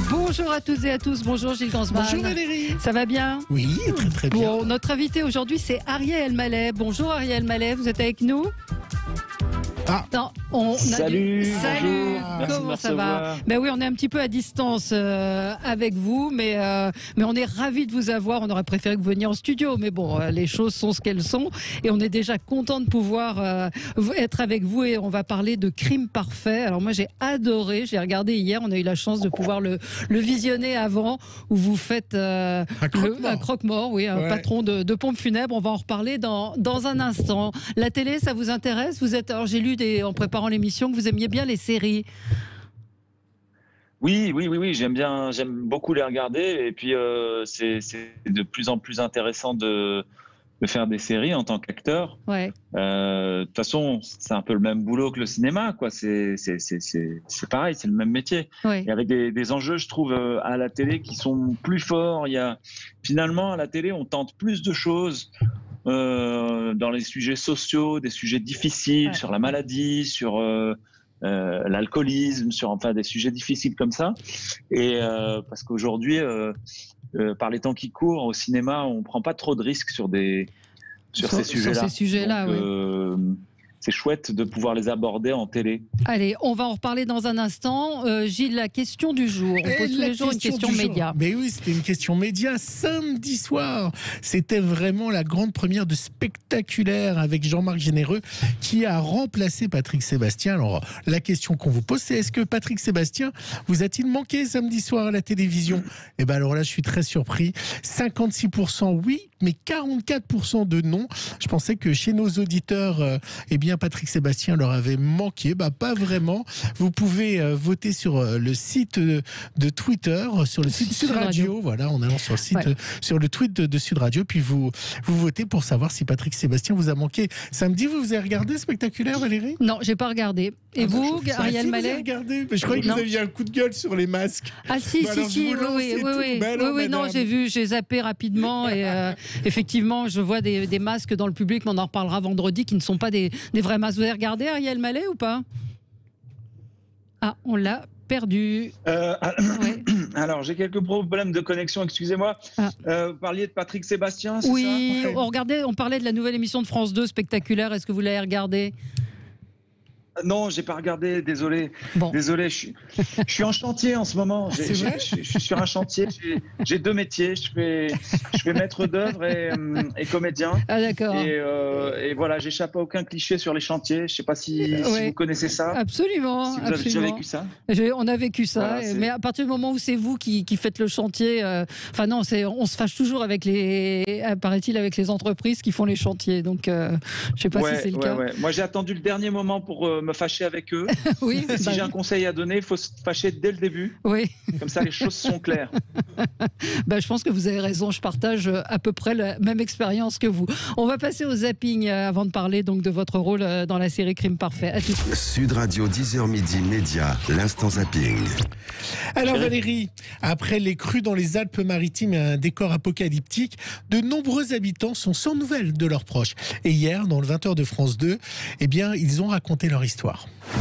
Bonjour à toutes et à tous, bonjour Gilles Gansman. Bonjour Valérie. Ça va bien? Oui, très très bien. Bon, notre invité aujourd'hui c'est Ariel Mallet. Bonjour Ariel Mallet, vous êtes avec nous? Non, Salut. Salut. Bonjour. Comment Merci ça va? Ben oui, on est un petit peu à distance avec vous, mais on est ravis de vous avoir. On aurait préféré que vous veniez en studio, mais bon, les choses sont ce qu'elles sont, et on est déjà content de pouvoir être avec vous. Et on va parler de Crime Parfait. Alors moi, j'ai adoré. J'ai regardé hier. On a eu la chance de pouvoir le visionner avant, où vous faites un croque-mort, oui, un patron de pompe funèbre. On va en reparler dans un instant. La télé, ça vous intéresse? Vous êtes, alors j'ai lu en préparant l'émission que vous aimiez bien les séries. Oui, j'aime beaucoup les regarder, et puis c'est de plus en plus intéressant de faire des séries en tant qu'acteur. Ouais. De toute façon, c'est un peu le même boulot que le cinéma, quoi. C'est pareil, c'est le même métier. Ouais. Et avec des enjeux, je trouve, à la télé qui sont plus forts. Finalement, à la télé, on tente plus de choses. Dans les sujets sociaux, des sujets difficiles, sur la maladie, sur l'alcoolisme, sur des sujets difficiles comme ça. Et parce qu'aujourd'hui, par les temps qui courent, au cinéma, on prend pas trop de risques sur ces sujets-là. Sur ces sujets-là, oui. C'est chouette de pouvoir les aborder en télé. Allez, on va en reparler dans un instant. Gilles, la question du jour. On pose tous les jours une question média. Mais oui, c'était une question média. Samedi soir, c'était vraiment la grande première de Spectaculaire avec Jean-Marc Généreux qui a remplacé Patrick Sébastien. Alors, la question qu'on vous pose, c'est est-ce que Patrick Sébastien vous a-t-il manqué samedi soir à la télévision? Eh bien, alors là, je suis très surpris. 56% oui, mais 44% de non. Je pensais que chez nos auditeurs, Patrick Sébastien leur avait manqué. Pas vraiment. Vous pouvez voter sur le site de Twitter, sur le site Sud Radio. Voilà, en allant sur le site, sur le tweet de Sud Radio, puis vous votez pour savoir si Patrick Sébastien vous a manqué. Samedi, vous avez regardé Spectaculaire, Valérie? Non, j'ai pas regardé. Et vous, Ariel Mallet? Regardé. Je croyais que vous aviez un coup de gueule sur les masques. Ah si, oui, non, j'ai zappé rapidement et effectivement, je vois des masques dans le public, mais on en reparlera vendredi, qui ne sont pas des vrais masques. Vous avez regardé Ariel Mallet ou pas? Ah, on l'a perdu. Alors, j'ai quelques problèmes de connexion, excusez-moi. Vous parliez de Patrick Sébastien, c'est ça? Oui, on parlait de la nouvelle émission de France 2, Spectaculaire. Est-ce que vous l'avez regardé? Non, j'ai pas regardé, désolé. Bon. Désolé, je suis en chantier en ce moment. Je suis sur un chantier. J'ai deux métiers. Je fais maître d'œuvre et comédien. Ah d'accord. Et voilà, j'échappe à aucun cliché sur les chantiers. Je sais pas si vous connaissez ça. Absolument. Si vous avez déjà vécu ça. On a vécu ça. Voilà, mais à partir du moment où c'est vous qui faites le chantier, on se fâche toujours avec paraît-il, avec les entreprises qui font les chantiers. Donc, je sais pas si c'est le cas. Moi, j'ai attendu le dernier moment pour me fâcher avec eux. Oui, si j'ai un conseil à donner, il faut se fâcher dès le début. Oui. Comme ça, les choses sont claires. Je pense que vous avez raison. Je partage à peu près la même expérience que vous. On va passer au zapping avant de parler donc de votre rôle dans la série Crime Parfait. À tout de suite. Sud Radio 10h midi média, l'instant zapping. Alors Valérie, après les crues dans les Alpes-Maritimes et un décor apocalyptique, de nombreux habitants sont sans nouvelles de leurs proches. Et hier, dans le 20h de France 2, ils ont raconté leur histoire.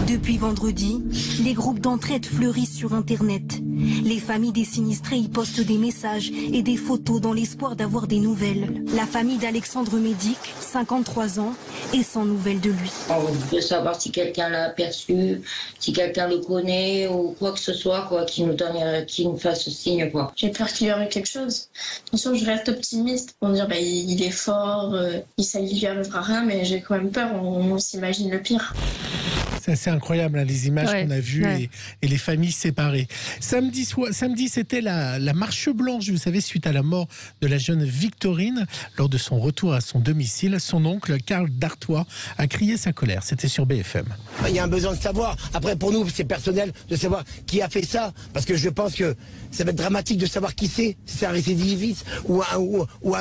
Depuis vendredi, les groupes d'entraide fleurissent sur Internet. Les familles des sinistrés y postent des messages et des photos dans l'espoir d'avoir des nouvelles. La famille d'Alexandre Médic, 53 ans, est sans nouvelles de lui. On veut savoir si quelqu'un l'a aperçu, si quelqu'un le connaît ou quoi que ce soit, qui nous fasse signe, quoi. J'ai peur qu'il y aurait quelque chose. Bien sûr, je reste optimiste pour dire il est fort, ça lui arrivera rien, mais j'ai quand même peur, on s'imagine le pire. C'est assez incroyable, les images qu'on a vues et les familles séparées. Samedi, c'était la marche blanche, vous savez, suite à la mort de la jeune Victorine. Lors de son retour à son domicile, son oncle, Karl Dartois, a crié sa colère. C'était sur BFM. Il y a un besoin de savoir. Après, pour nous, c'est personnel de savoir qui a fait ça. Parce que je pense que ça va être dramatique de savoir qui c'est. Si c'est un récidiviste ou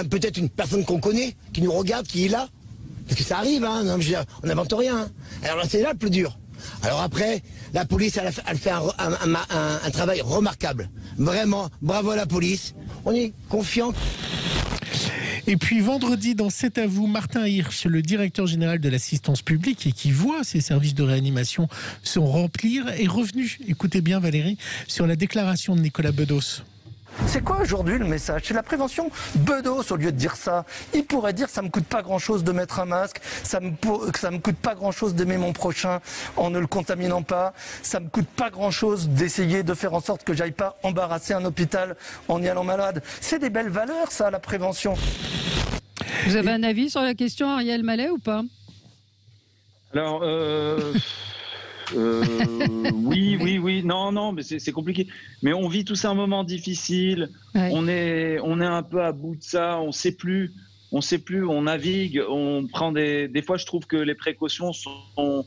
peut-être une personne qu'on connaît, qui nous regarde, qui est là. Parce que ça arrive, on n'invente rien. Alors là, c'est là le plus dur. Alors après, la police, elle fait un travail remarquable. Vraiment, bravo à la police. On est confiant. Et puis vendredi, dans C'est à vous, Martin Hirsch, le directeur général de l'assistance publique et qui voit ses services de réanimation se remplir, est revenu, écoutez bien Valérie, sur la déclaration de Nicolas Bedos. C'est quoi aujourd'hui le message? C'est la prévention. Bedos, au lieu de dire ça, il pourrait dire ça me coûte pas grand chose de mettre un masque, ça me coûte pas grand chose d'aimer mon prochain en ne le contaminant pas, ça me coûte pas grand chose d'essayer de faire en sorte que j'aille pas embarrasser un hôpital en y allant malade. C'est des belles valeurs ça, la prévention. Vous avez un avis sur la question, Ariel Mallet, ou pas? Alors, oui, non, mais c'est compliqué. Mais on vit tous un moment difficile. Ouais. On est un peu à bout de ça. On sait plus. On navigue. On prend des fois, je trouve que les précautions sont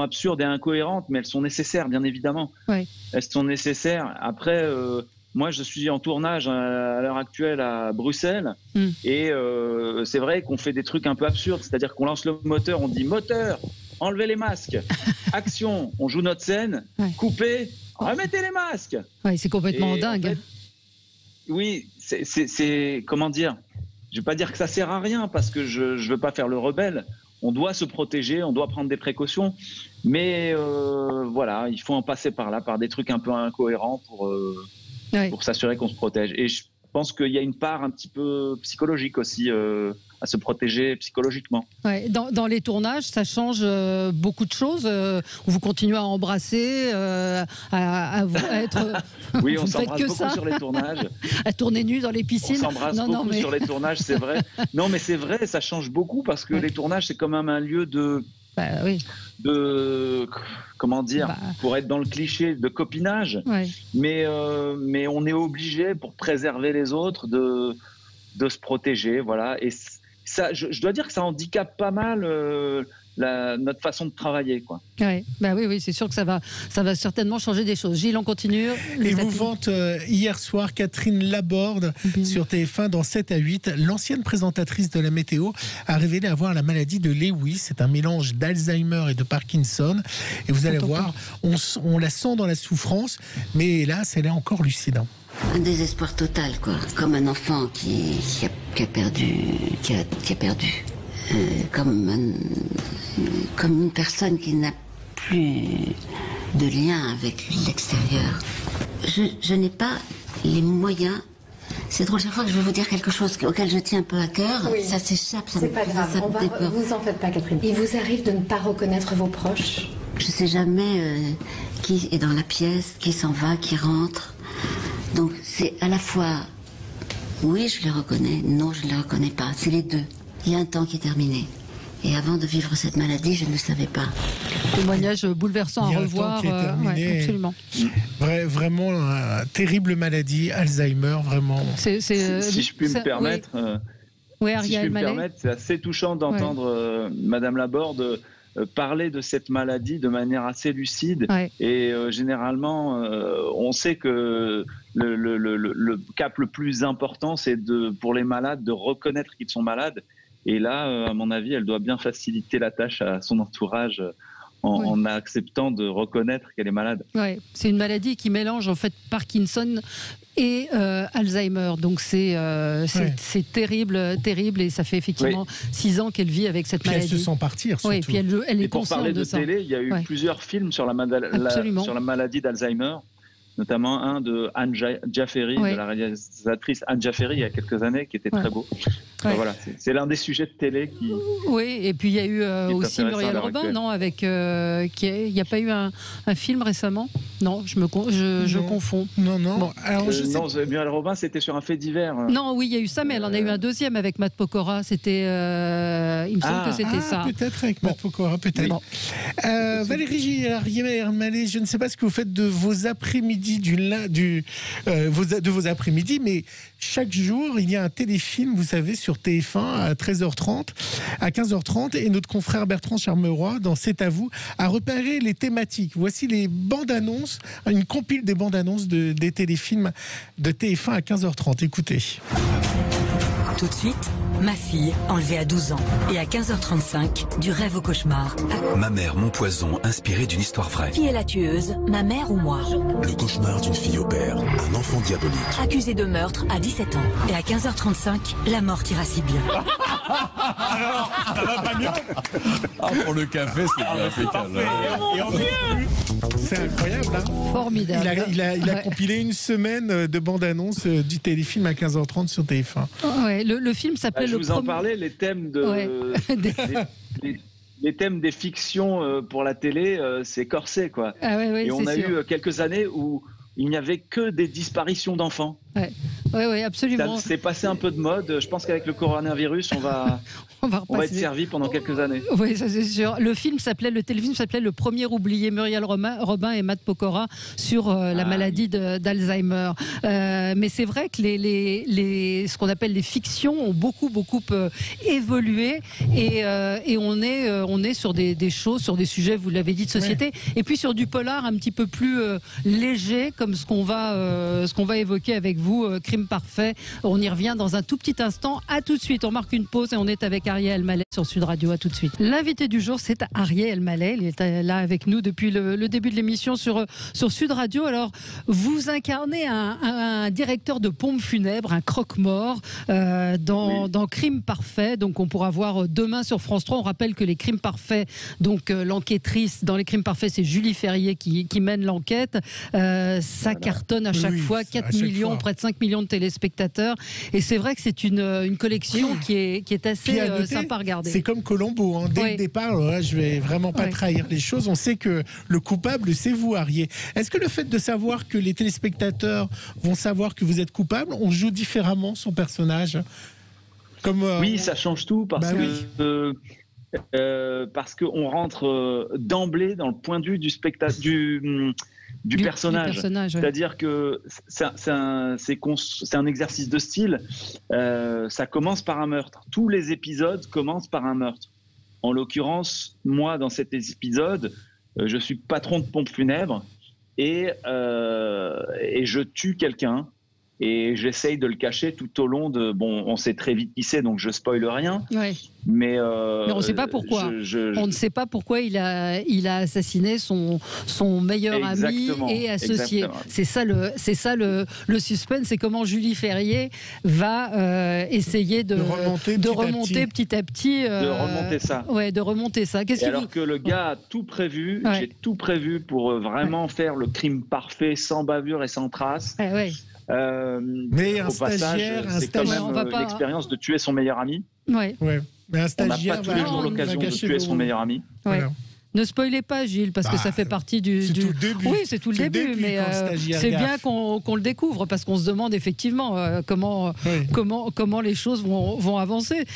absurdes et incohérentes, mais elles sont nécessaires, bien évidemment. Ouais. Elles sont nécessaires. Après, moi, je suis en tournage à l'heure actuelle à Bruxelles, et c'est vrai qu'on fait des trucs un peu absurdes. C'est-à-dire qu'on lance le moteur, on dit moteur. Enlevez les masques. Action, on joue notre scène. Coupez, remettez les masques. Ouais, c'est complètement dingue. En fait, oui, c'est comment dire? Je vais pas dire que ça sert à rien parce que je veux pas faire le rebelle. On doit se protéger, on doit prendre des précautions, mais voilà, il faut en passer par là, par des trucs un peu incohérents pour s'assurer qu'on se protège. Et je pense qu'il y a une part un petit peu psychologique aussi à se protéger psychologiquement. Ouais, dans les tournages, ça change beaucoup de choses. Vous continuez à embrasser, à être... Oui, on s'embrasse beaucoup sur les tournages. À tourner nu dans les piscines. On s'embrasse beaucoup sur les tournages, c'est vrai. Non, mais c'est vrai, ça change beaucoup parce que les tournages, c'est quand même un lieu de... comment dire, pour être dans le cliché de copinage, mais on est obligé pour préserver les autres de se protéger, voilà. Et ça, je dois dire que ça handicape pas mal notre façon de travailler, quoi. Ouais, oui, c'est sûr que ça va certainement changer des choses. Gilles, on continue. Et vous vante hier soir Catherine Laborde sur TF1 dans 7 à 8. L'ancienne présentatrice de la météo a révélé avoir la maladie de Lewis. C'est un mélange d'Alzheimer et de Parkinson. Et vous allez voir, on la sent dans la souffrance, mais hélas, elle est encore lucide. Un désespoir total, quoi. Comme un enfant qui a perdu. Comme une personne qui n'a plus de lien avec l'extérieur. Je n'ai pas les moyens. C'est drôle, chaque fois que je vais vous dire quelque chose auquel je tiens un peu à cœur, ça s'échappe. C'est pas grave, vous en faites pas, Catherine. Il vous arrive de ne pas reconnaître vos proches? Je sais jamais qui est dans la pièce, qui s'en va, qui rentre. Donc c'est à la fois, oui, je les reconnais, non, je ne les reconnais pas. C'est les deux. Il y a un temps qui est terminé. Et avant de vivre cette maladie, je ne le savais pas. Témoignage bouleversant à revoir. Absolument. Vraiment, terrible maladie, Alzheimer, vraiment. Si je puis me permettre, c'est assez touchant d'entendre Madame Laborde parler de cette maladie de manière assez lucide. Et généralement, on sait que le cap le plus important, c'est pour les malades de reconnaître qu'ils sont malades. Et là, à mon avis, elle doit bien faciliter la tâche à son entourage en acceptant de reconnaître qu'elle est malade. Ouais, c'est une maladie qui mélange en fait Parkinson et Alzheimer. Donc c'est terrible, et ça fait effectivement 6 ans qu'elle vit avec cette maladie. Elle se sent partir, surtout. Oui, puis elle est consciente de ça. Pour parler de télé, il y a eu plusieurs films sur la maladie d'Alzheimer, notamment un de Anne Jafferi, de la réalisatrice Anne Jafferi, il y a quelques années, qui était très beau. Enfin, voilà, c'est l'un des sujets de télé qui... Oui, et puis il y a eu aussi Muriel Robin, non, avec... il n'y a pas eu un film récemment? Non, je confonds. Non. Bon. Alors, Muriel Robin, c'était sur un fait divers. Non, oui, il y a eu ça, mais elle en a eu un deuxième avec Matt Pokora. C'était... il me semble que c'était ça. Peut-être avec Matt Pokora, peut-être. Bon. Valérie Gilliard-Mallet, je ne sais pas ce que vous faites de vos après-midi, de vos après-midi, mais chaque jour, il y a un téléfilm, vous savez, sur TF1 à 13h30, à 15h30, et notre confrère Bertrand Charmeroy, dans C'est à vous, a repéré les thématiques. Voici les bandes-annonces, une compile des bandes-annonces des téléfilms de TF1 à 15h30. Écoutez. Tout de suite, Ma fille, enlevée à 12 ans. Et à 15h35, du rêve au cauchemar. Ma mère, mon poison, inspiré d'une histoire vraie. Qui est la tueuse, ma mère ou moi? Le cauchemar d'une fille au père, un enfant diabolique. Accusée de meurtre à 17 ans. Et à 15h35, la mort ira si bien. Alors, ça va pas mieux? Pour le café, c'est bien impeccable. C'est incroyable, hein. Formidable. Il a compilé une semaine de bande-annonce du téléfilm à 15h30 sur TF1. Ouais, le film s'appelait Je vous en parlais, les thèmes les thèmes des fictions pour la télé, c'est corsé, quoi. Ah ouais, et on a sûr. eu quelques années où il n'y avait que des disparitions d'enfants. Oui, absolument. Ça s'est passé un peu de mode. Je pense qu'avec le coronavirus, on va être servi pendant quelques années. Oui, ça c'est sûr. Le téléfilm s'appelait Le Premier Oublié, Muriel Robin et Matt Pokora sur la maladie d'Alzheimer. Mais c'est vrai que ce qu'on appelle les fictions ont beaucoup évolué et on est sur des choses, sur des sujets, vous l'avez dit, de société, et puis sur du polar un petit peu plus léger, comme ce qu'on va évoquer avec vous, Crime Parfait. On y revient dans un tout petit instant. À tout de suite. On marque une pause et on est avec Ariel Elmaleh sur Sud Radio. À tout de suite. L'invité du jour, c'est Ariel Elmaleh. Il est là avec nous depuis le début de l'émission sur Sud Radio. Alors, vous incarnez un directeur de pompe funèbre, un croque-mort dans Crime Parfait. Donc, on pourra voir demain sur France 3. On rappelle que les Crimes Parfaits, donc l'enquêtrice dans les Crimes Parfaits, c'est Julie Ferrier qui mène l'enquête. Ça cartonne à chaque fois, 4 millions, près de 5 millions de téléspectateurs. Et c'est vrai que c'est une collection qui est assez sympa à regarder. C'est comme Colombo, hein. Dès le départ, alors là, je vais vraiment pas trahir les choses. On sait que le coupable, c'est vous, Ariel. Est-ce que le fait de savoir que les téléspectateurs vont savoir que vous êtes coupable, on joue différemment son personnage? Oui, ça change tout parce qu'on rentre d'emblée dans le point de vue du spectateur, du personnage. C'est-à-dire que c'est un exercice de style. Ça commence par un meurtre. Tous les épisodes commencent par un meurtre. En l'occurrence, moi, dans cet épisode, je suis patron de pompe funèbre et je tue quelqu'un. Et j'essaye de le cacher tout au long de... Bon, on sait très vite qui c'est, donc je spoile rien. Mais on ne sait pas pourquoi. On ne sait pas pourquoi il a assassiné son meilleur ami et associé. C'est ça le suspense, c'est comment Julie Ferrier va essayer de remonter petit à petit. De remonter ça. Ouais, de remonter ça. Alors que le gars a tout prévu, j'ai tout prévu pour vraiment faire le crime parfait, sans bavure et sans trace. Mais un stagiaire, c'est quand même l'expérience de tuer son meilleur ami. Mais un stagiaire, on n'a pas tous les jours l'occasion de tuer son meilleur ami. Ne spoilez pas, Gilles, parce que ça fait partie du... C'est tout le début. Oui, c'est tout le début, mais c'est bien qu'on le découvre, parce qu'on se demande effectivement comment les choses vont avancer.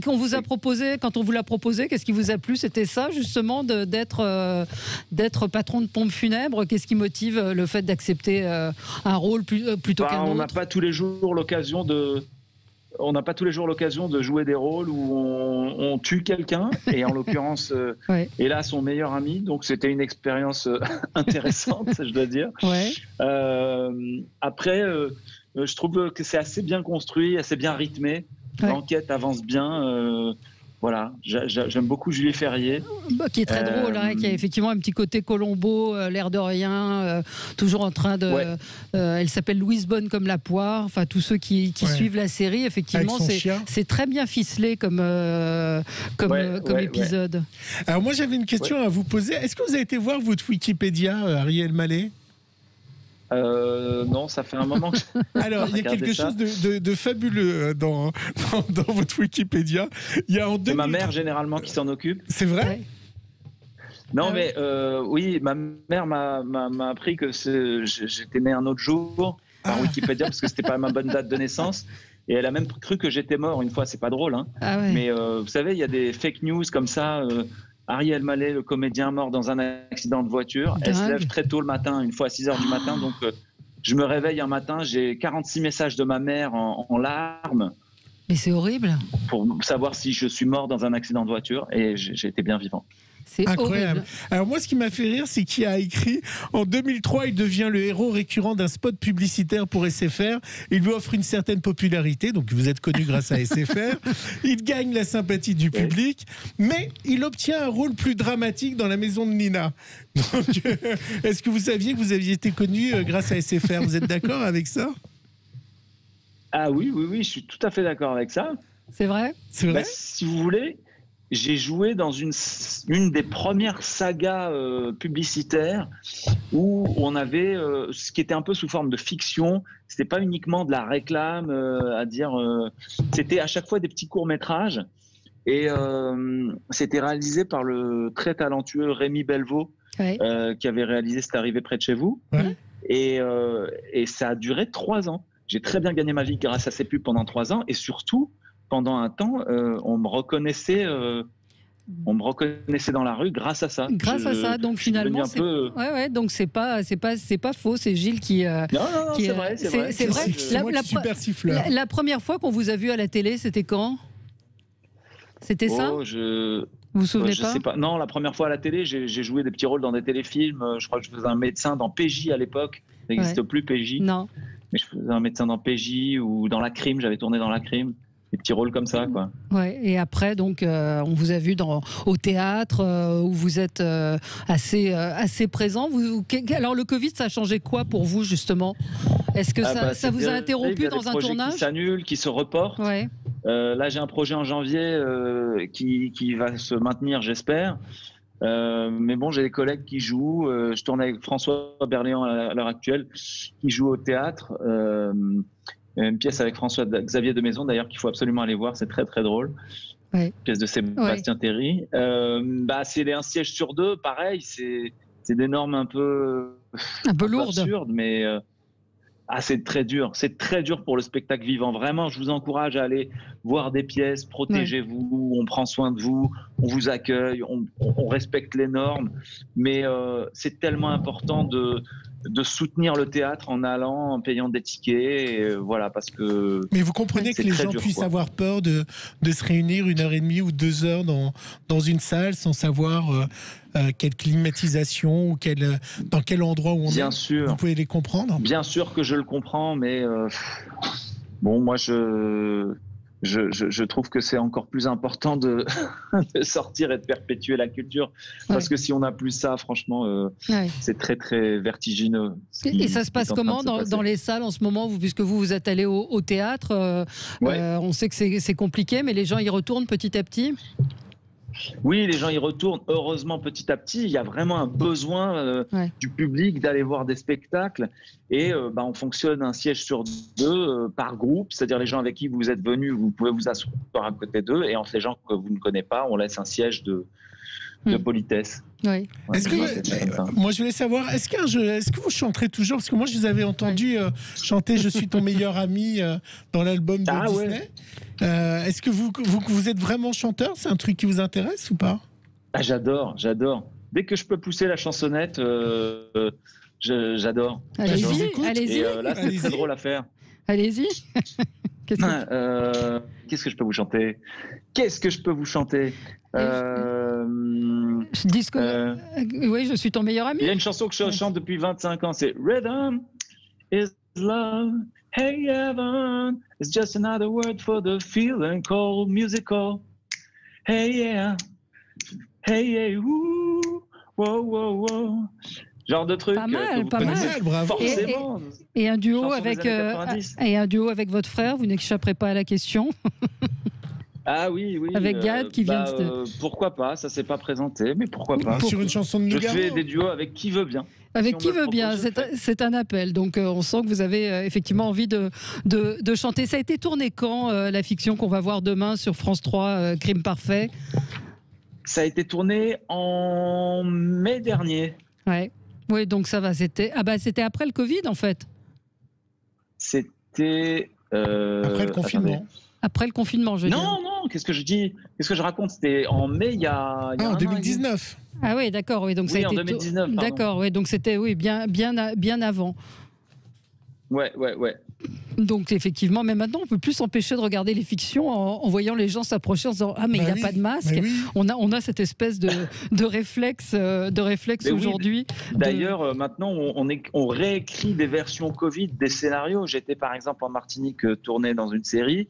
Qu'on vous a proposé, quand on vous l'a proposé, qu'est-ce qui vous a plu? C'était ça, justement, d'être patron de pompe funèbre. Qu'est-ce qui motive le fait d'accepter un rôle plutôt qu'un autre? On n'a pas tous les jours l'occasion de... On n'a pas tous les jours l'occasion de jouer des rôles où on tue quelqu'un, et en l'occurrence, et là, son meilleur ami. Donc, c'était une expérience intéressante, je dois dire. Après, je trouve que c'est assez bien construit, assez bien rythmé. L'enquête avance bien. Voilà, j'aime beaucoup Julie Ferrier. Qui est très drôle, qui a effectivement un petit côté Colombo, l'air de rien, toujours en train de... elle s'appelle Louise Bonne comme la poire. Enfin, tous ceux qui suivent la série, effectivement, c'est très bien ficelé comme épisode. Alors moi, j'avais une question à vous poser. Est-ce que vous avez été voir votre Wikipédia, Ariel Elmaleh? Non, ça fait un moment que Alors, il y a quelque chose de fabuleux dans votre Wikipédia. Il y a c'est ma mère généralement qui s'en occupe. C'est vrai? Non, mais oui, ma mère m'a appris que j'étais né un autre jour par Wikipédia parce que c'était pas ma bonne date de naissance. Et elle a même cru que j'étais mort une fois. C'est pas drôle, hein. Mais vous savez, il y a des fake news comme ça. Ariel Elmaleh, le comédien mort dans un accident de voiture. Elle se lève très tôt le matin, une fois à 6h du matin. Donc, je me réveille un matin, j'ai 46 messages de ma mère en larmes. Mais c'est horrible. Pour savoir si je suis mort dans un accident de voiture, et j'ai été bien vivant. C'est incroyable. horrible. Alors moi, ce qui m'a fait rire, c'est qu'il a écrit en 2003, il devient le héros récurrent d'un spot publicitaire pour SFR. Il lui offre une certaine popularité, donc vous êtes connu grâce à SFR. Il gagne la sympathie du public, mais il obtient un rôle plus dramatique dans La Maison de Nina. Donc, est-ce que vous saviez que vous aviez été connu grâce à SFR? Vous êtes d'accord avec ça? Ah oui, je suis tout à fait d'accord avec ça. C'est vrai? C'est vrai? Si vous voulez, j'ai joué dans une des premières sagas publicitaires où on avait ce qui était un peu sous forme de fiction. C'était pas uniquement de la réclame, c'était à chaque fois des petits courts-métrages. Et c'était réalisé par le très talentueux Rémi Belvaux, qui avait réalisé C'est arrivé près de chez vous. Ouais. Et ça a duré 3 ans. J'ai très bien gagné ma vie grâce à ces pubs pendant 3 ans. Et surtout, pendant un temps, on me reconnaissait dans la rue grâce à ça. Grâce à ça, donc finalement, donc c'est pas faux. C'est Gilles qui. Non, c'est vrai. C'est moi qui suis super siffleur. La première fois qu'on vous a vu à la télé, c'était quand? C'était ça? Vous vous souvenez je pas? sais pas. Non, la première fois à la télé, j'ai joué des petits rôles dans des téléfilms. Je crois que je faisais un médecin dans PJ à l'époque. Ça n'existe plus PJ. Non. Mais je faisais un médecin dans PJ ou dans La Crime. J'avais tourné dans La Crime. Des petits rôles comme ça, quoi. Ouais, et après, donc, on vous a vu au théâtre, où vous êtes assez présent. Alors, le Covid, ça a changé quoi pour vous, justement? Est-ce que ça vous a interrompu dans un tournage? Qui s'annule, qui se reporte. Ouais. Là, j'ai un projet en janvier qui va se maintenir, j'espère. Mais bon, j'ai des collègues qui jouent. Je tourne avec François Berléand à l'heure actuelle, qui joue au théâtre. Une pièce avec Xavier de Maison, d'ailleurs, qu'il faut absolument aller voir, c'est très très drôle. Ouais. Pièce de Sébastien Théry. C'est un siège sur 2, pareil, c'est des normes un peu lourdes, absurdes, mais c'est très dur. C'est très dur pour le spectacle vivant. Vraiment, je vous encourage à aller voir des pièces, protégez-vous, on prend soin de vous, on vous accueille, on respecte les normes, mais c'est tellement important de soutenir le théâtre en allant, en payant des tickets, et voilà, parce que... Mais vous comprenez que les gens puissent avoir peur de se réunir 1h30 ou 2 heures dans une salle sans savoir quelle climatisation ou dans quel endroit où on Bien est. sûr. Vous pouvez les comprendre? Bien sûr que je le comprends, mais bon, moi je trouve que c'est encore plus important de sortir et de perpétuer la culture, parce que si on n'a plus ça, franchement, c'est très très vertigineux. Et ça se passe comment dans les salles en ce moment, puisque vous êtes allé au théâtre? On sait que c'est compliqué, mais les gens y retournent petit à petit? Oui, les gens y retournent, heureusement, petit à petit. Il y a vraiment un besoin du public d'aller voir des spectacles. Et on fonctionne un siège sur 2 par groupe, c'est-à-dire les gens avec qui vous êtes venus, vous pouvez vous asseoir à côté d'eux. Et entre les gens que vous ne connaissez pas, on laisse un siège de politesse. Oui. Moi, je voulais savoir, est-ce que vous chanterez toujours? Parce que moi, je vous avais entendu chanter Je suis ton meilleur ami dans l'album de Disney. Est-ce que vous êtes vraiment chanteur? C'est un truc qui vous intéresse ou pas? J'adore. Dès que je peux pousser la chansonnette, j'adore. Allez-y. Et là, c'est très drôle à faire. Allez-y. Qu'est-ce que je peux vous chanter? Oui, je suis ton meilleur ami. Il y a une chanson que je chante depuis 25 ans, c'est Rhythm is love, hey heaven, it's just another word for the feeling called musical. Hey yeah, woo, wow, wow, wow. Genre de truc. Pas mal, bravo. Et un duo avec votre frère, vous n'échapperez pas à la question. Ah oui. Avec Gad qui vient pourquoi pas, ça s'est pas présenté, mais pourquoi pas. Sur une chanson de Nougaro. Je fais des duos avec qui veut bien. Avec qui veut bien, c'est un appel. Donc on sent que vous avez effectivement envie de chanter. Ça a été tourné quand, la fiction qu'on va voir demain sur France 3, Crime Parfait? Ça a été tourné en mai dernier. Ouais. Oui, donc ça va. C'était après le Covid, en fait. C'était... après le confinement. Après le confinement, je dis. Non, qu'est-ce que je dis? Qu'est-ce que je raconte? C'était en mai, il y a en 2019. Ah oui, d'accord. Oui, donc ça a été en 2019. D'accord, oui, donc c'était bien avant. Ouais. Donc effectivement, mais maintenant on peut plus s'empêcher de regarder les fictions en voyant les gens s'approcher en se disant ah mais il n'a pas de masque. Oui. On a cette espèce de réflexe aujourd'hui. Oui. D'ailleurs maintenant on réécrit des versions Covid des scénarios. J'étais par exemple en Martinique tourné dans une série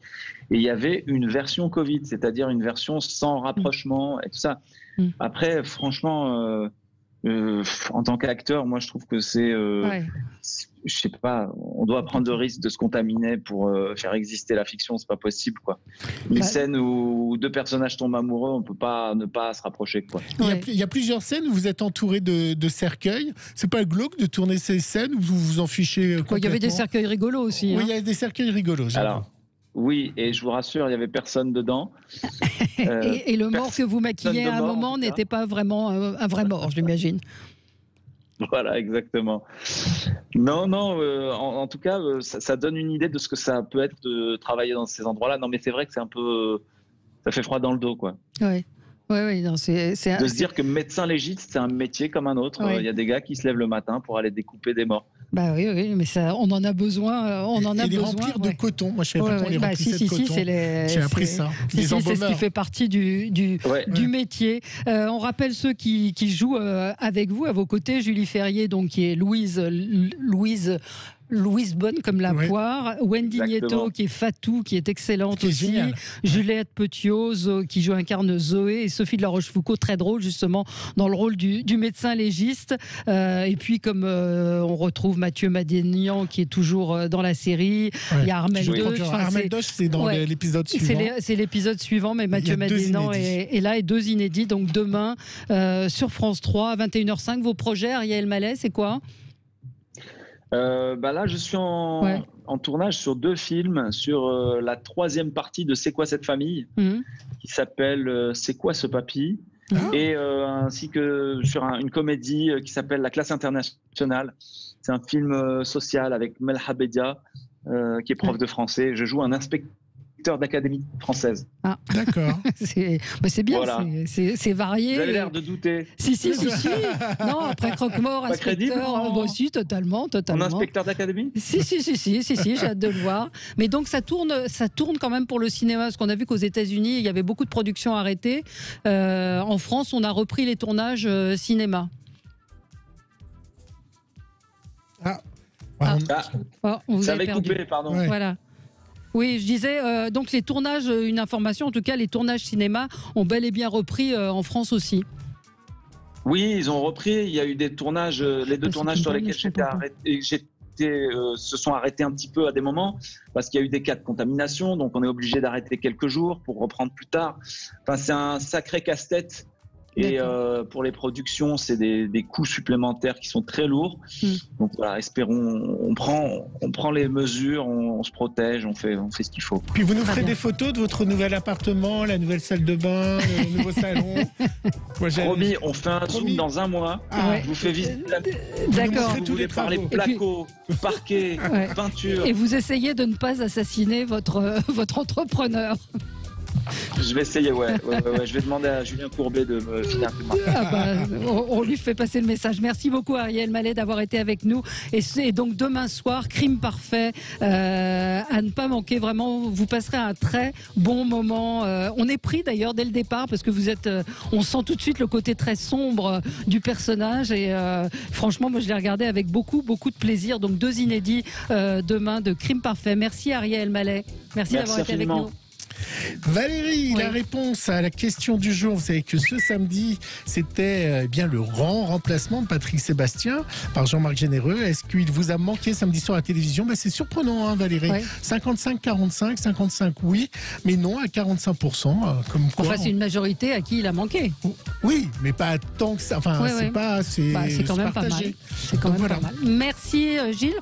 et il y avait une version Covid, c'est-à-dire une version sans rapprochement et tout ça. Après franchement en tant qu'acteur, moi je trouve que c'est je sais pas, on doit prendre le risque de se contaminer pour faire exister la fiction, c'est pas possible quoi. Une scène où deux personnages tombent amoureux, on peut pas ne pas se rapprocher quoi. Il y a plusieurs scènes où vous êtes entouré de cercueils. C'est pas glauque de tourner ces scènes où vous vous en fichez complètement? Il y avait des cercueils rigolos aussi. Oui, il y a des cercueils rigolos. Alors, oui, et je vous rassure, il y avait personne dedans. Et le mort que vous maquillez à un moment n'était pas vraiment un vrai mort, je l'imagine. Voilà, exactement. Non, en tout cas, ça donne une idée de ce que ça peut être de travailler dans ces endroits-là. Non, mais c'est vrai que c'est un peu... Ça fait froid dans le dos, quoi. Oui. Non, c'est de se dire que médecin légiste, c'est un métier comme un autre. Il y a des gars qui se lèvent le matin pour aller découper des morts. Bah oui, mais ça, on en a besoin. Et les remplir de coton. Moi, je savais pas qu'on les remplissait de coton. J'ai appris ça. C'est ce qui fait partie du métier. On rappelle ceux qui jouent avec vous, à vos côtés. Julie Ferrier, donc, qui est Louise Bonne comme la poire, Wendy Nieto qui est Fatou, qui est excellente aussi, Juliette Petiot qui incarne Zoé, et Sophie de la Rochefoucauld, très drôle justement dans le rôle du médecin légiste. Et puis comme on retrouve Mathieu Madénian qui est toujours dans la série, il y a Armel Doche. Armel Doche, c'est dans l'épisode suivant. C'est l'épisode suivant, mais Mathieu Madénian est là, et 2 inédits. Donc demain sur France 3 à 21h05. Vos projets, Ariel Mallet, c'est quoi? Là, je suis en tournage sur 2 films, sur la 3e partie de C'est quoi cette famille, qui s'appelle C'est quoi ce papy, et ainsi que sur une comédie qui s'appelle La classe internationale. C'est un film social avec Melha Bedia, qui est prof de français. Je joue un inspecteur d'académie française. Ah, d'accord. C'est bien, voilà. C'est varié. Vous avez l'air de douter. Si. Non, après Croque-Mort, inspecteur, si, totalement. Un inspecteur d'académie. Si, j'ai hâte de le voir. Mais donc ça tourne quand même pour le cinéma, parce qu'on a vu qu'aux États-Unis, il y avait beaucoup de productions arrêtées. En France, on a repris les tournages cinéma. Ça avait coupé, pardon. Ouais. Voilà. Oui, je disais, donc les tournages, une information, en tout cas, les tournages cinéma ont bel et bien repris en France aussi. Oui, ils ont repris. Il y a eu des tournages, les 2 tournages sur lesquels j'étais arrêté, se sont arrêtés un petit peu à des moments, parce qu'il y a eu des cas de contamination, donc on est obligé d'arrêter quelques jours pour reprendre plus tard. Enfin, c'est un sacré casse-tête. Et pour les productions, c'est des coûts supplémentaires qui sont très lourds. Donc voilà, espérons, on prend les mesures, on se protège, on fait ce qu'il faut. Puis vous nous ferez des photos de votre nouvel appartement, la nouvelle salle de bain, le nouveau salon. Promis, on fait un zoom dans 1 mois. Je vous fais visiter la... D'accord. Vous voulez parler placo, parquet, peinture. Et vous essayez de ne pas assassiner votre entrepreneur. Je vais essayer, je vais demander à Julien Courbet de me filer un peu de main. On lui fait passer le message. Merci beaucoup Ariel Mallet d'avoir été avec nous. Et donc demain soir, Crime Parfait, à ne pas manquer, vraiment, vous passerez un très bon moment. On est pris d'ailleurs dès le départ, parce que on sent tout de suite le côté très sombre du personnage, et franchement, moi je l'ai regardé avec beaucoup de plaisir. Donc 2 inédits demain de Crime Parfait. Merci Ariel Mallet. Merci d'avoir été avec nous. Valérie, la réponse à la question du jour, vous savez que ce samedi, c'était bien le remplacement de Patrick Sébastien par Jean-Marc Généreux. Est-ce qu'il vous a manqué samedi soir à la télévision? C'est surprenant, Valérie. 55-45, 55 oui, mais non à 45%. Comme quoi, c'est une majorité à qui il a manqué. Oui, mais pas tant que ça. Enfin, c'est pas assez. C'est quand même pas mal. C'est quand même pas mal. Merci Gilles.